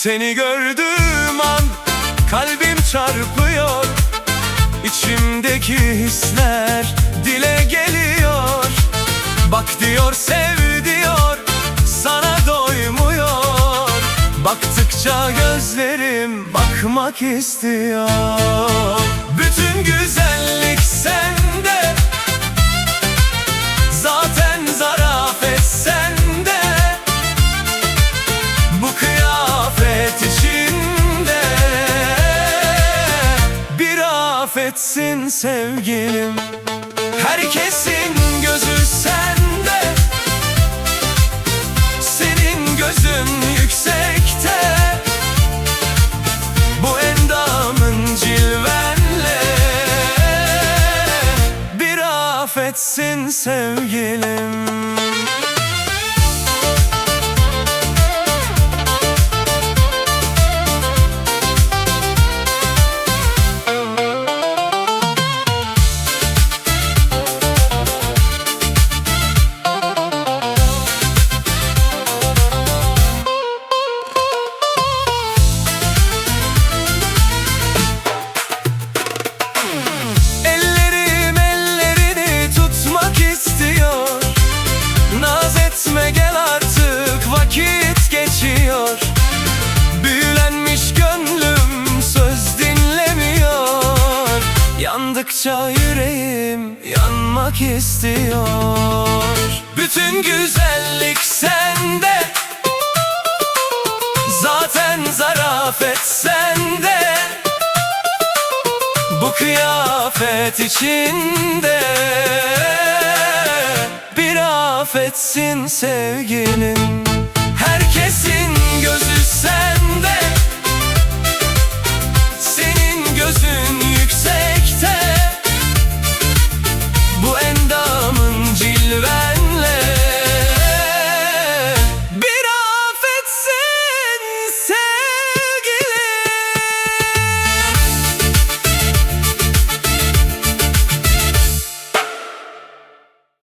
Seni gördüğüm an kalbim çarpıyor, İçimdeki hisler dile geliyor. Bak diyor, sev diyor, sana doymuyor. Baktıkça gözlerim bakmak istiyor. Bütün güzellik sende, zaten zarafet sende. Bu kıyafet içinde bir afetsin sevgilim. Herkesin gözü sende, senin gözün yüksekte. Bu endamın cilvenle bir afetsin sevgilim. Gel artık, vakit geçiyor. Büyülenmiş gönlüm söz dinlemiyor. Yandıkça yüreğim yanmak istiyor. Bütün güzellik sende, zaten zarafet sende. Bu kıyafet içinde bir afetsin sevgilim. Herkesin